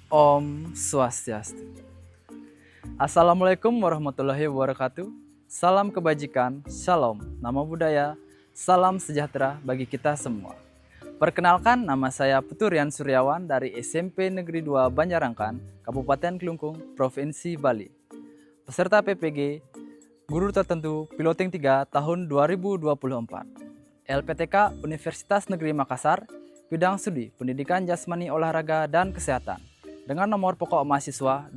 Om Swastiastu. Assalamualaikum warahmatullahi wabarakatuh. Salam kebajikan, shalom, nama budaya, salam sejahtera bagi kita semua. Perkenalkan, nama saya Peturian Suryawan dari SMP Negeri 2 Banjarangkan, Kabupaten Kelungkung, Provinsi Bali. Peserta PPG, Guru Tertentu Piloting 3 tahun 2024. LPTK Universitas Negeri Makassar, Bidang Studi Pendidikan Jasmani Olahraga dan Kesehatan. Dengan nomor pokok mahasiswa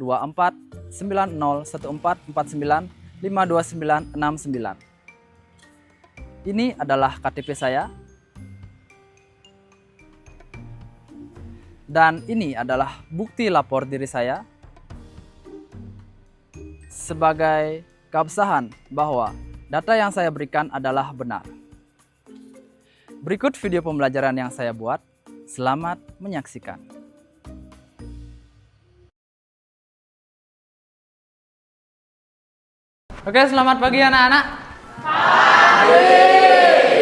249014495299. Ini adalah KTP saya. Dan ini adalah bukti lapor diri saya sebagai keabsahan bahwa data yang saya berikan adalah benar. Berikut video pembelajaran yang saya buat. Selamat menyaksikan. Oke, selamat pagi anak-anak. Pagi.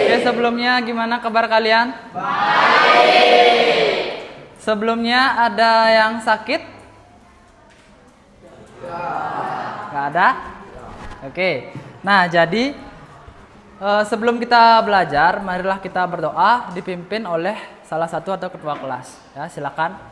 Oke, sebelumnya gimana kabar kalian? Baik. Sebelumnya ada yang sakit? Nggak ada? Oke. Nah, jadi sebelum kita belajar, marilah kita berdoa dipimpin oleh salah satu atau ketua kelas. Ya, silakan.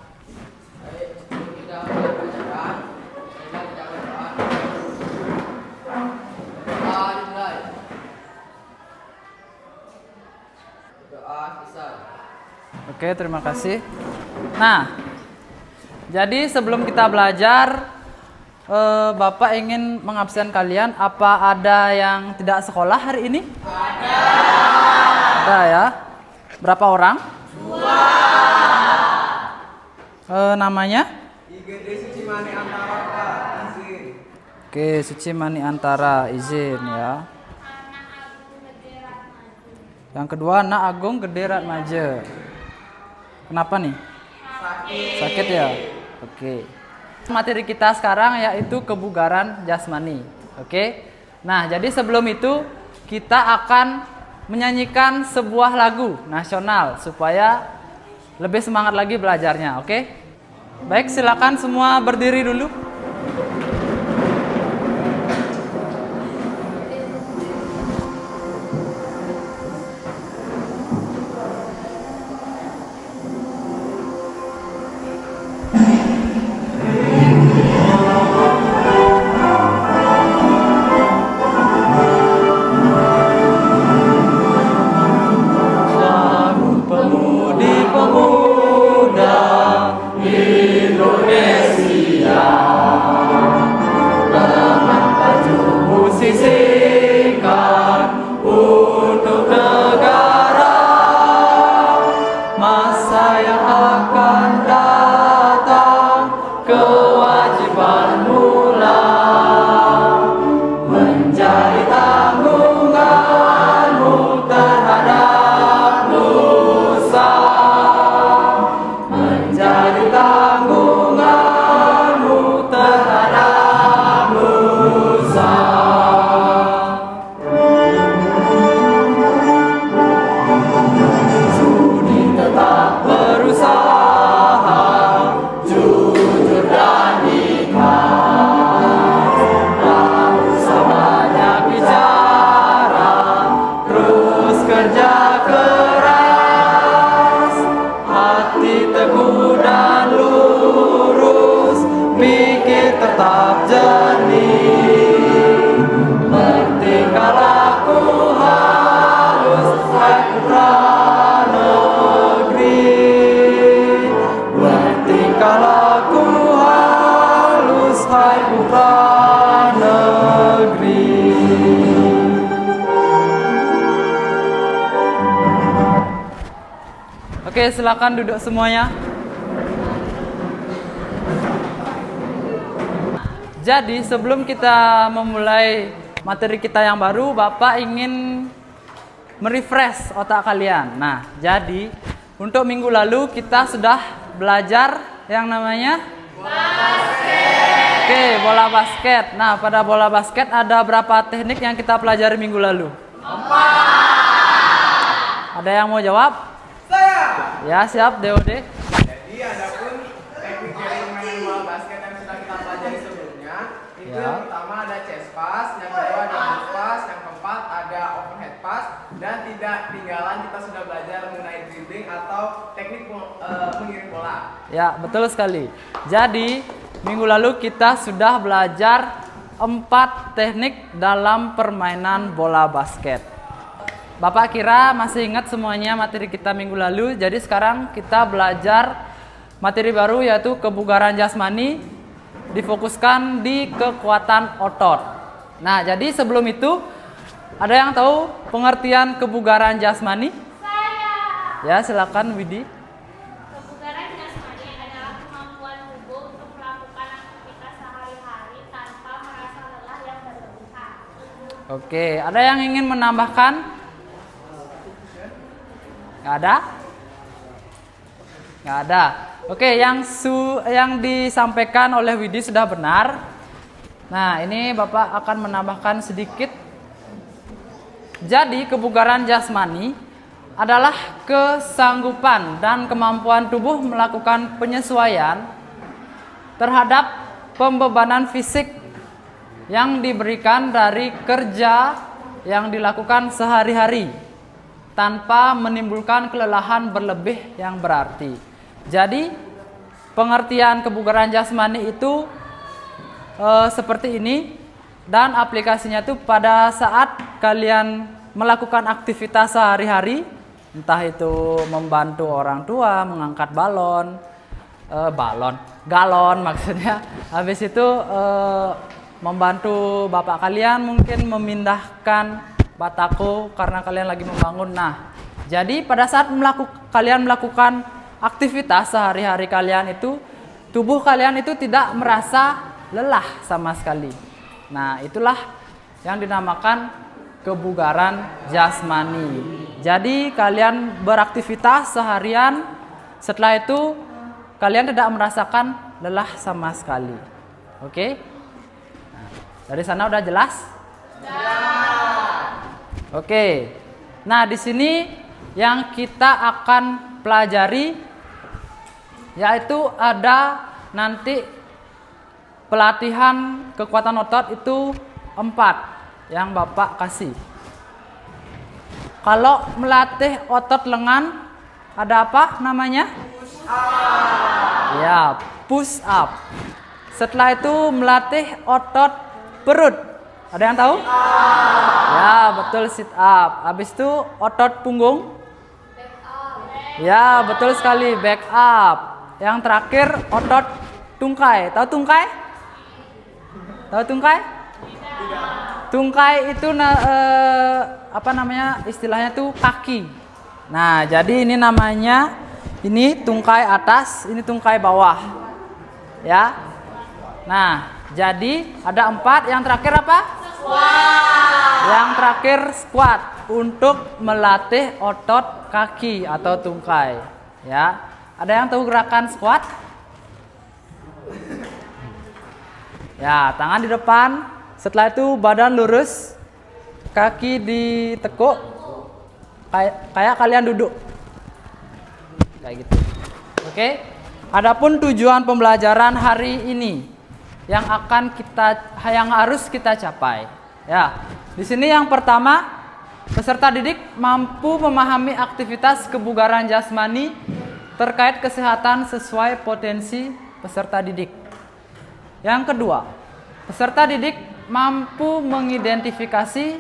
Oke, terima kasih. Nah, jadi sebelum kita belajar, Bapak ingin mengabsen kalian. Apa ada yang tidak sekolah hari ini? Ada. Ada ya. Berapa orang? 2. Namanya? IGD Suci Mani Antara, Pak. Izin. Oke, Suci Mani Antara, izin ya. Yang kedua, Nak Agung Gede Ratmaja. Kenapa nih? Sakit ya? Oke. Materi kita sekarang yaitu kebugaran jasmani. Oke. Nah, jadi sebelum itu kita akan menyanyikan sebuah lagu nasional supaya lebih semangat lagi belajarnya, oke? Baik, silakan semua berdiri dulu. Oke, silakan duduk semuanya. Jadi sebelum kita memulai materi kita yang baru, Bapak ingin merefresh otak kalian. Nah, jadi untuk minggu lalu kita sudah belajar yang namanya basket. Oke, bola basket. Nah, pada bola basket ada berapa teknik yang kita pelajari minggu lalu? 4. Ada yang mau jawab? Saya. Ya, siap, DOD. Jadi adapun teknik jaring main dribbling atau teknik mengirim bola. Ya, betul sekali. Jadi, minggu lalu kita sudah belajar 4 teknik dalam permainan bola basket. Bapak kira masih ingat semuanya materi kita minggu lalu. Jadi sekarang kita belajar materi baru yaitu kebugaran jasmani, difokuskan di kekuatan otot. Nah, jadi sebelum itu ada yang tahu pengertian kebugaran jasmani? Saya. Ya, silakan Widi. Kebugaran jasmani adalah kemampuan tubuh untuk melakukan aktivitas sehari-hari tanpa merasa lelah yang berlebihan. Oke, ada yang ingin menambahkan? Nggak ada? Nggak ada. Oke, yang disampaikan oleh Widi sudah benar. Nah, ini Bapak akan menambahkan sedikit. Jadi, kebugaran jasmani adalah kesanggupan dan kemampuan tubuh melakukan penyesuaian terhadap pembebanan fisik yang diberikan dari kerja yang dilakukan sehari-hari tanpa menimbulkan kelelahan berlebih yang berarti. Jadi pengertian kebugaran jasmani itu seperti ini, dan aplikasinya itu pada saat kalian melakukan aktivitas sehari-hari, entah itu membantu orang tua mengangkat galon maksudnya, habis itu membantu bapak kalian mungkin memindahkan batako karena kalian lagi membangun. Nah, jadi pada saat kalian melakukan aktivitas sehari-hari kalian itu, tubuh kalian itu tidak merasa lelah sama sekali. Nah, itulah yang dinamakan kebugaran jasmani. Jadi kalian beraktivitas seharian, setelah itu kalian tidak merasakan lelah sama sekali. Oke? Nah, dari sana udah jelas? Ya. Oke. Nah, di sini yang kita akan pelajari yaitu ada nanti pelatihan kekuatan otot itu 4 yang Bapak kasih. Kalau melatih otot lengan ada apa namanya? Push up. Ya, push up. Setelah itu melatih otot perut. Ada yang tahu? Ya, betul, sit up. Habis itu otot punggung. Ya, betul sekali, back up. Yang terakhir otot tungkai. Tahu tungkai? Tahu tungkai? Tungkai itu apa namanya? Istilahnya tuh kaki. Nah, jadi ini namanya, ini tungkai atas, ini tungkai bawah. Ya. Nah, jadi ada 4. Yang terakhir apa? Squat. Yang terakhir squat untuk melatih otot kaki atau tungkai. Ya. Ada yang tahu gerakan squat? Ya, tangan di depan. Setelah itu badan lurus, kaki ditekuk, kayak kalian duduk, kayak gitu. Oke. Adapun tujuan pembelajaran hari ini yang harus kita capai. Ya, di sini yang pertama, peserta didik mampu memahami aktivitas kebugaran jasmani terkait kesehatan sesuai potensi peserta didik. Yang kedua, peserta didik mampu mengidentifikasi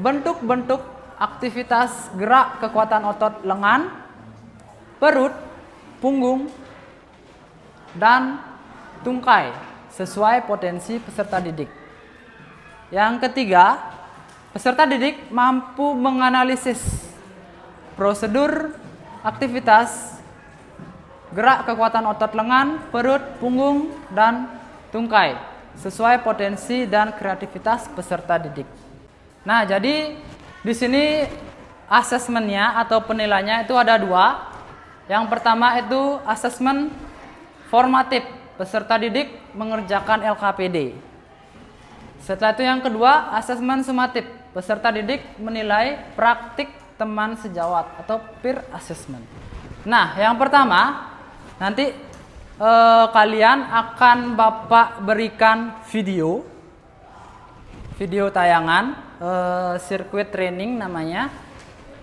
bentuk-bentuk aktivitas gerak kekuatan otot lengan, perut, punggung, dan tungkai sesuai potensi peserta didik. Yang ketiga, peserta didik mampu menganalisis prosedur aktivitas gerak kekuatan otot lengan, perut, punggung, dan tungkai sesuai potensi dan kreativitas peserta didik. Nah, jadi di sini asesmennya atau penilaiannya itu ada 2. Yang pertama itu asesmen formatif, peserta didik mengerjakan LKPD. Setelah itu yang kedua, asesmen sumatif, peserta didik menilai praktik teman sejawat atau peer assessment. Nah, yang pertama nanti kalian akan Bapak berikan video tayangan sirkuit training namanya.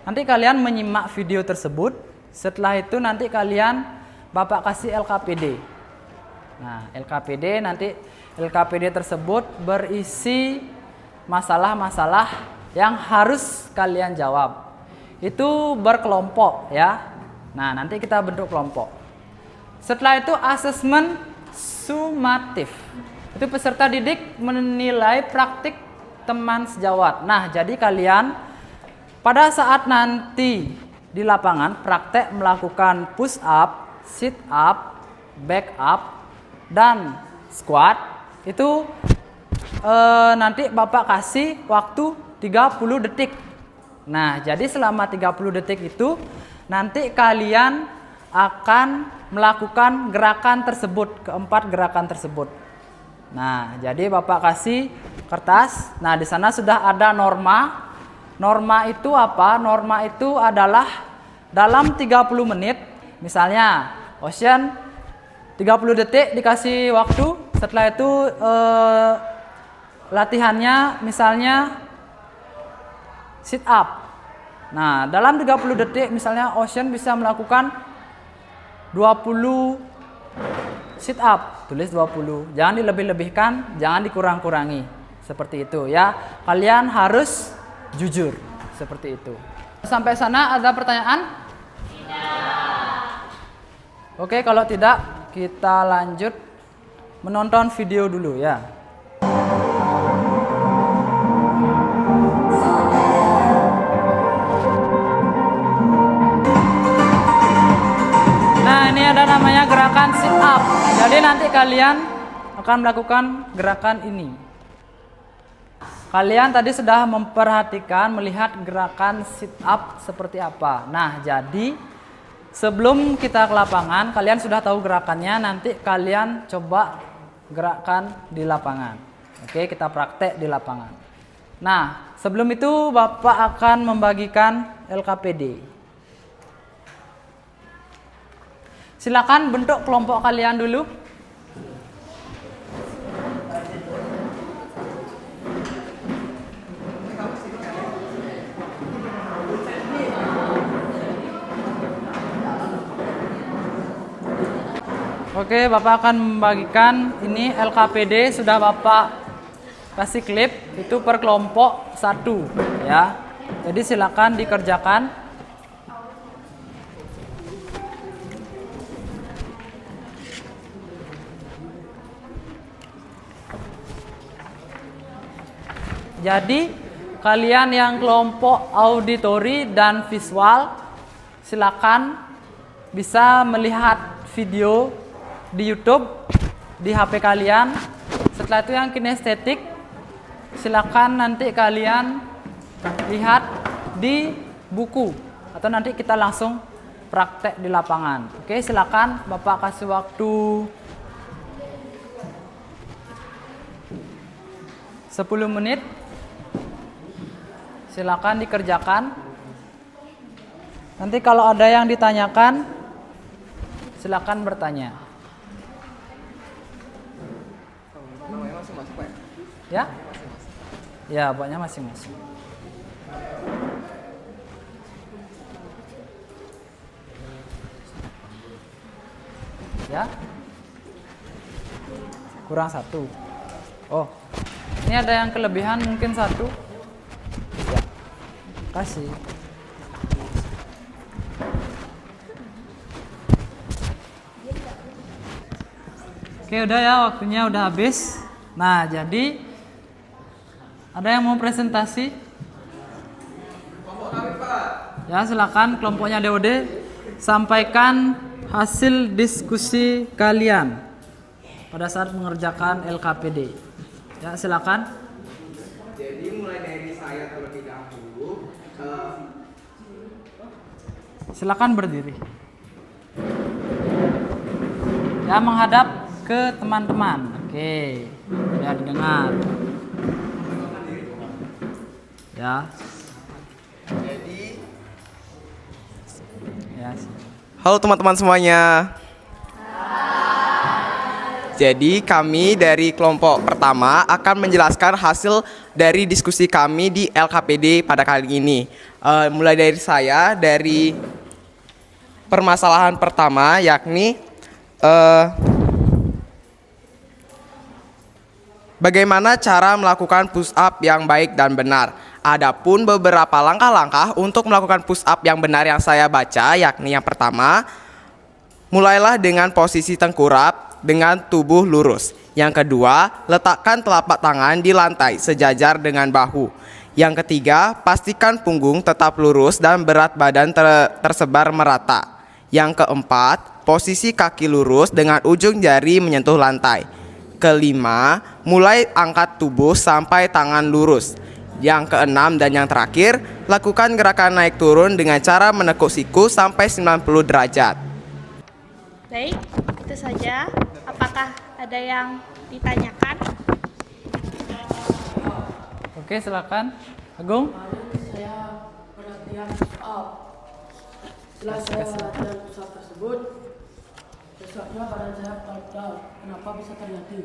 Nanti kalian menyimak video tersebut. Setelah itu nanti kalian Bapak kasih LKPD. Nah, LKPD tersebut berisi masalah-masalah yang harus kalian jawab. Itu berkelompok ya. Nah, nanti kita bentuk kelompok. Setelah itu asesmen sumatif. Itu peserta didik menilai praktik teman sejawat. Nah, jadi kalian pada saat nanti di lapangan praktek melakukan push up, sit up, back up, dan squat, itu nanti Bapak kasih waktu 30 detik. Nah, jadi selama 30 detik itu nanti kalian akan melakukan gerakan tersebut, keempat gerakan tersebut. Nah, jadi Bapak kasih kertas. Nah, di sana sudah ada norma. Norma itu apa? Norma itu adalah dalam 30 menit, misalnya Ocean 30 detik dikasih waktu. Setelah itu latihannya misalnya sit up. Nah, dalam 30 detik misalnya Ocean bisa melakukan 20 sit up. Tulis 20. Jangan dilebih-lebihkan, jangan dikurang-kurangi. Seperti itu ya. Kalian harus jujur. Seperti itu. Sampai sana ada pertanyaan? Tidak. Oke, kalau tidak kita lanjut menonton video dulu ya. Nah, ini ada namanya gerakan sit up. Jadi nanti kalian akan melakukan gerakan ini. Kalian tadi sudah memperhatikan, melihat gerakan sit up seperti apa. Nah, jadi sebelum kita ke lapangan, kalian sudah tahu gerakannya. Nanti kalian coba gerakan di lapangan. Oke, kita praktek di lapangan. Nah, sebelum itu Bapak akan membagikan LKPD. Silakan bentuk kelompok kalian dulu. Oke, Bapak akan membagikan ini LKPD, sudah Bapak kasih klip, itu per kelompok 1 ya. Jadi silakan dikerjakan. Jadi kalian yang kelompok auditori dan visual silakan bisa melihat video di YouTube di HP kalian. Setelah itu yang kinestetik silakan nanti kalian lihat di buku atau nanti kita langsung praktek di lapangan. Oke, silakan Bapak kasih waktu 10 menit. Silakan dikerjakan. Nanti kalau ada yang ditanyakan silakan bertanya. Namanya masing-masing, Pak? Ya? Ya, buatnya masing-masing. Ya? Kurang 1. Oh, ini ada yang kelebihan mungkin 1. Ya, kasih. Oke, udah ya, waktunya udah habis. Nah, jadi ada yang mau presentasi? Kelompok kami, Pak. Ya, silakan kelompoknya DOD sampaikan hasil diskusi kalian pada saat mengerjakan LKPD. Ya, silakan. Jadi mulai dari saya terlebih dahulu. Silakan berdiri. Ya, menghadap ke teman-teman. Oke, ya didengar. Ya. Jadi, Ya. halo teman-teman semuanya. Jadi kami dari kelompok pertama akan menjelaskan hasil dari diskusi kami di LKPD pada kali ini. Mulai dari saya, dari permasalahan pertama yakni bagaimana cara melakukan push up yang baik dan benar. Adapun beberapa langkah-langkah untuk melakukan push up yang benar yang saya baca yakni yang pertama, mulailah dengan posisi tengkurap dengan tubuh lurus. Yang kedua, letakkan telapak tangan di lantai sejajar dengan bahu. Yang ketiga, pastikan punggung tetap lurus dan berat badan tersebar merata. Yang keempat, posisi kaki lurus dengan ujung jari menyentuh lantai. Kelima, mulai angkat tubuh sampai tangan lurus. Yang keenam dan yang terakhir, lakukan gerakan naik turun dengan cara menekuk siku sampai 90 derajat. Baik, itu saja. Apakah ada yang ditanyakan? Oke, silakan. Agung. Saya pelatihan push up. Setelah saya latihan push up tersebut, besoknya badan saya pegal. Kenapa bisa terjadi?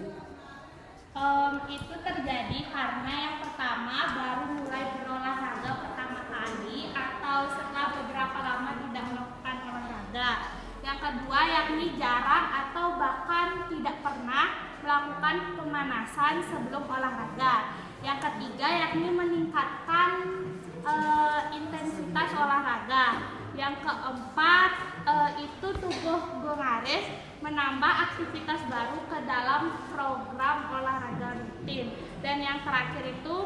Itu terjadi karena yang pertama baru mulai berolahraga pertama kali atau setelah beberapa lama tidak melakukan olahraga. Yang kedua yakni jarang atau bahkan tidak pernah melakukan pemanasan sebelum olahraga. Yang ketiga yakni meningkatkan intensitas olahraga. Yang keempat itu tubuh Bung Aris menambah aktivitas baru ke dalam program olahraga rutin. Dan yang terakhir itu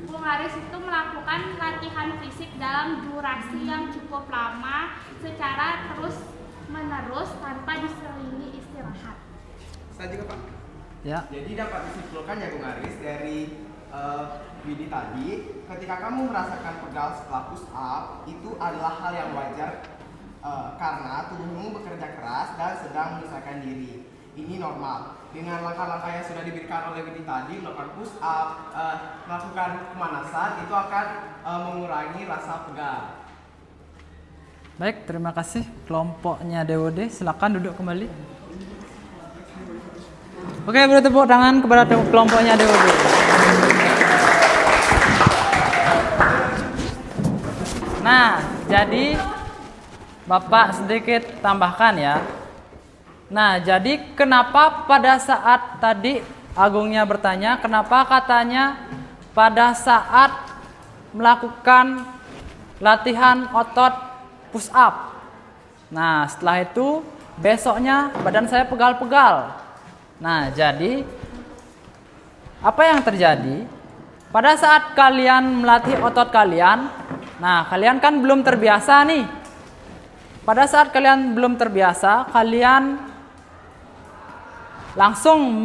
Bung Aris itu melakukan latihan fisik dalam durasi yang cukup lama secara terus menerus tanpa diselingi istirahat. Saya juga Pak. Ya. Jadi dapat disimpulkan ya Bung Aris dari Widi tadi, ketika kamu merasakan pegal setelah push up, itu adalah hal yang wajar karena tubuhmu bekerja keras dan sedang menyesuaikan diri. Ini normal. Dengan langkah-langkah yang sudah diberikan oleh Widi tadi, melakukan push up, melakukan pemanasan, itu akan mengurangi rasa pegal. Baik, terima kasih kelompoknya DWD. Silakan duduk kembali. Oke, beri tepuk tangan kepada kelompoknya DWD. Nah, jadi Bapak sedikit tambahkan ya. Nah, jadi kenapa pada saat tadi Agungnya bertanya, kenapa katanya pada saat melakukan latihan otot push up. Nah, setelah itu besoknya badan saya pegal-pegal. Nah, jadi apa yang terjadi? Pada saat kalian melatih otot kalian, nah kalian kan belum terbiasa nih. Pada saat kalian belum terbiasa, kalian langsung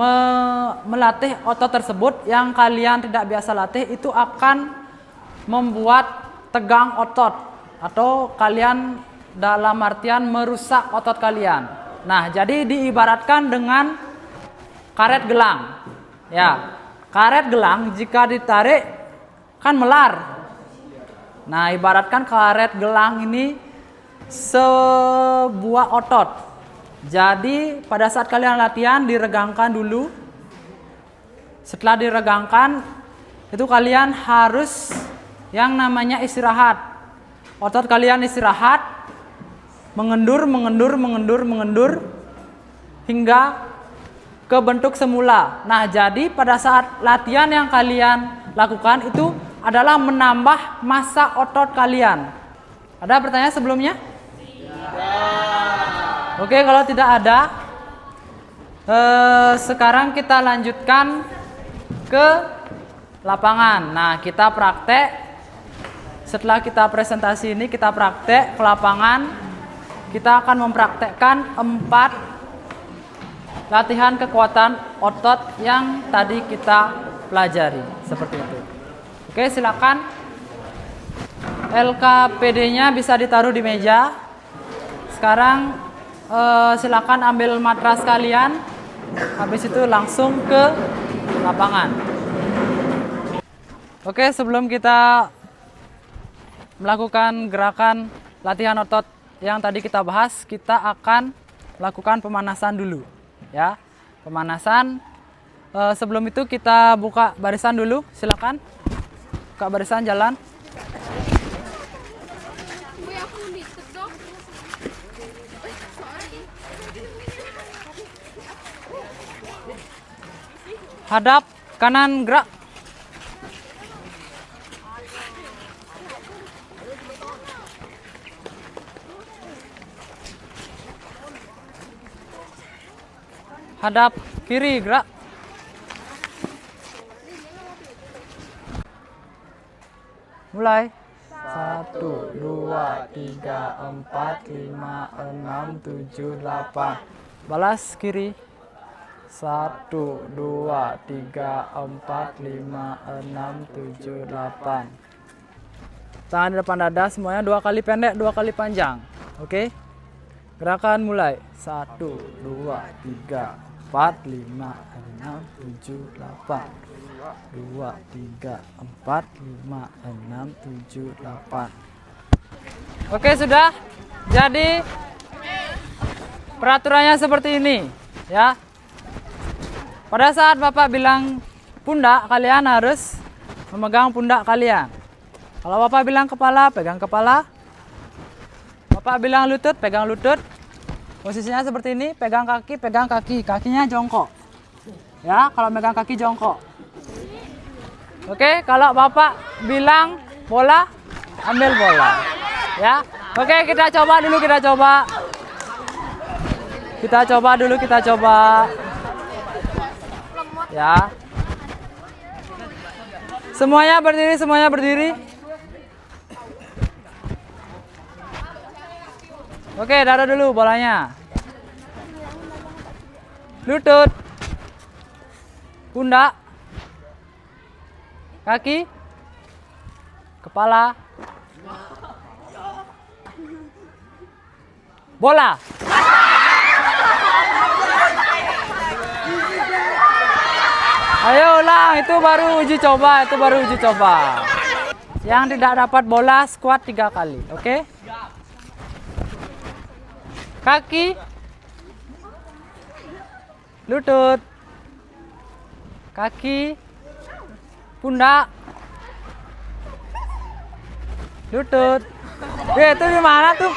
melatih otot tersebut yang kalian tidak biasa latih, itu akan membuat tegang otot atau kalian dalam artian merusak otot kalian. Nah, jadi diibaratkan dengan karet gelang. Ya, karet gelang jika ditarik kan melar. Nah, ibaratkan karet gelang ini sebuah otot. Jadi pada saat kalian latihan diregangkan dulu. Setelah diregangkan itu kalian harus yang namanya istirahat. Otot kalian istirahat, mengendur hingga ke bentuk semula. Nah, jadi pada saat latihan yang kalian lakukan itu adalah menambah massa otot kalian. Ada pertanyaan sebelumnya? Oke, kalau tidak ada, sekarang kita lanjutkan ke lapangan. Nah, kita praktek. Setelah kita presentasi ini, kita praktek ke lapangan. Kita akan mempraktekkan 4 latihan kekuatan otot yang tadi kita pelajari. Seperti itu. Oke, silakan. LKPD-nya bisa ditaruh di meja. Sekarang silakan ambil matras kalian. Habis itu langsung ke lapangan. Oke, sebelum kita melakukan gerakan latihan otot yang tadi kita bahas, kita akan lakukan pemanasan dulu, ya. pemanasan. Sebelum itu kita buka barisan dulu, silakan. Buka barisan, jalan. Hadap kanan, gerak. Hadap kiri, gerak. Mulai. 1, 2, 3, 4, 5, 6, 7, 8. Balas kiri. 1, 2, 3, 4, 5, 6, 7, 8. Tangan di depan dada semuanya 2 kali pendek, 2 kali panjang. Oke? Gerakan mulai. 1, 2, 3, 4, 5, 6, 7, 8. 2, 3, 4, 5, 6, 7, 8. Oke, sudah. Jadi peraturannya seperti ini, ya. Pada saat Bapak bilang pundak, kalian harus memegang pundak kalian. Kalau Bapak bilang kepala, pegang kepala. Bapak bilang lutut, pegang lutut. Posisinya seperti ini, pegang kaki, pegang kaki. Kakinya jongkok. Ya, kalau megang kaki jongkok. Oke, kalau Bapak bilang bola, ambil bola. Ya. Oke, kita coba dulu, kita coba. Kita coba dulu, kita coba. Ya. Semuanya berdiri, semuanya berdiri. Oke, taruh dulu bolanya. Lutut. Pundak. Kaki. Kepala. Bola. Ayo ulang, itu baru uji coba, itu baru uji coba. Yang tidak dapat bola squat 3 kali, oke? Kaki, lutut, kaki, pundak, lutut. Itu di mana tuh?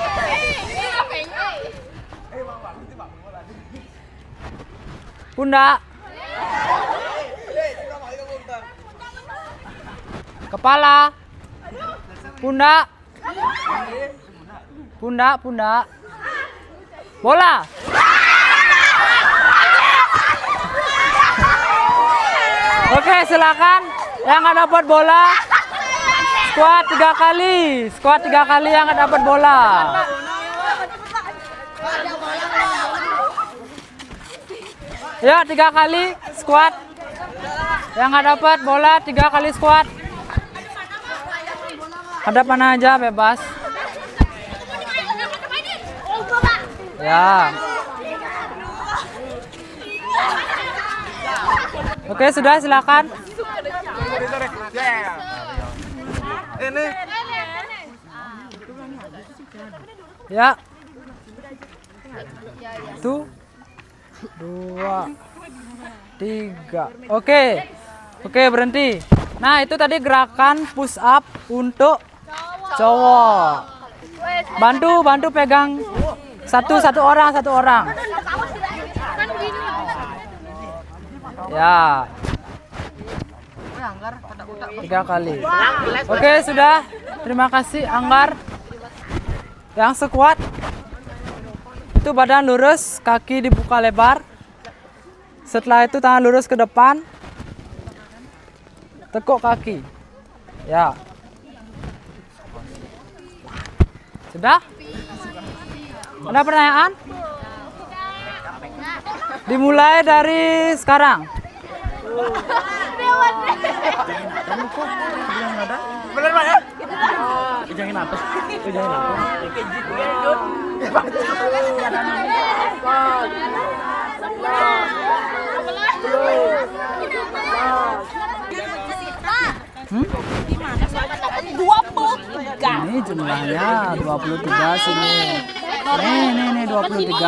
Pundak. Kepala, pundak, pundak, bola. Oke, silakan yang nggak dapat bola squat 3 kali, squat 3 kali yang nggak dapat bola. Ya, 3 kali squat. Yang nggak dapat bola 3 kali squat. Hadap mana aja bebas. Ya. Oke, sudah silakan. Ya. 1, 2, 3. Oke. Oke, berhenti. Nah, itu tadi gerakan push up untuk cowok. Bantu pegang satu orang. Ya. 3 kali. Oke, sudah. Terima kasih Anggar. Yang sekuat itu badan lurus, kaki dibuka lebar. Setelah itu tangan lurus ke depan. Tekuk kaki. Ya. Sudah? Ada pertanyaan? Dimulai dari sekarang. Bener Pak ya? Jangan apa? Jangan apa? Ini jumlahnya 23 sini. Nih 23. 23.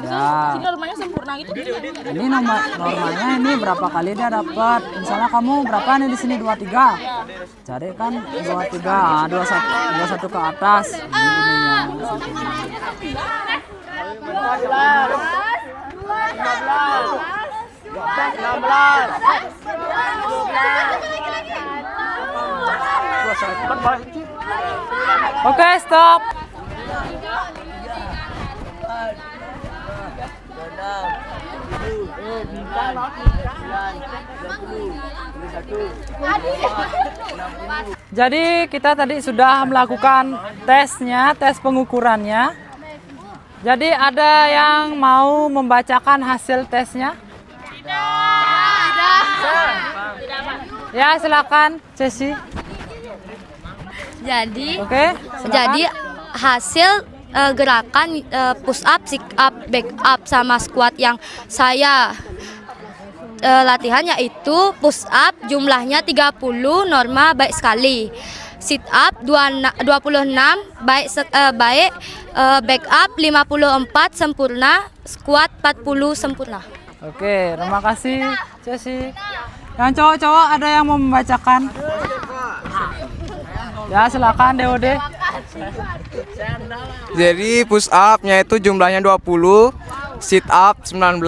Ya. Sini normanya sempurna gitu. Ini normalnya ini berapa kali dia dapat? Misalnya kamu berapa nih di sini 23. Cari kan 23, 21 ke atas. Ininya. 16. Oke, stop. Jadi kita tadi sudah melakukan tesnya, tes pengukurannya. Jadi ada yang mau membacakan hasil tesnya? Ya, silakan, Ceci. Jadi, Oke, silakan. jadi hasil gerakan push up, sit up, back up sama squat yang saya latihan yaitu push up jumlahnya 30 norma baik sekali. Sit up 26 baik back up 54 sempurna, squat 40 sempurna. Oke, terima kasih, Ceci. Yang cowok-cowok ada yang mau membacakan? Ya, silakan DOD. Jadi push up-nya itu jumlahnya 20, sit up 19,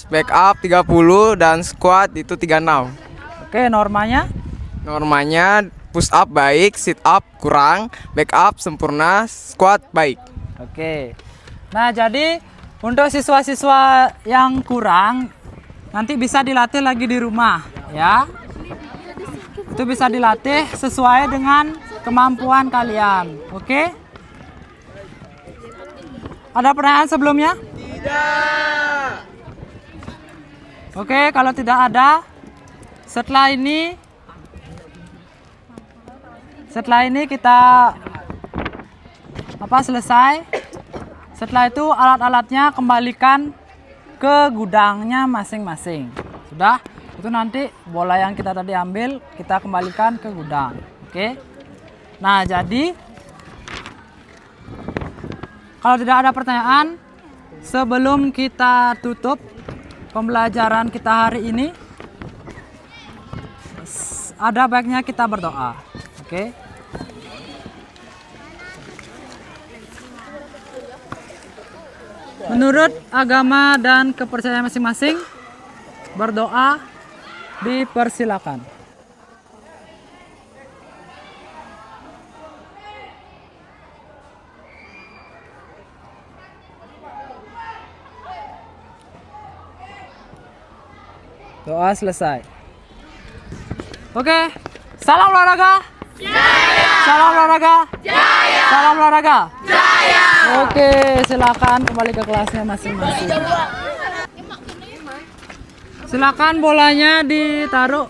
back up 30 dan squat itu 36. Oke, normanya? Normanya push up baik, sit up kurang, back up sempurna, squat baik. Oke. Nah, jadi untuk siswa-siswa yang kurang nanti bisa dilatih lagi di rumah, ya. Itu bisa dilatih sesuai dengan kemampuan kalian. Oke? Ada pertanyaan sebelumnya? Tidak. Oke, kalau tidak ada, setelah ini kita selesai. Setelah itu alat-alatnya kembalikan ke gudangnya masing-masing. Sudah? Itu nanti bola yang kita tadi ambil kita kembalikan ke gudang. Oke? Nah, jadi kalau tidak ada pertanyaan, sebelum kita tutup pembelajaran kita hari ini, ada baiknya kita berdoa. Oke? Menurut agama dan kepercayaan masing-masing, berdoa dipersilakan. Doa selesai. Oke, salam olahraga. Jaya. Salam olahraga. Jaya. Salam olahraga. Jaya. Oke, silakan kembali ke kelasnya masing-masing. Silakan bolanya ditaruh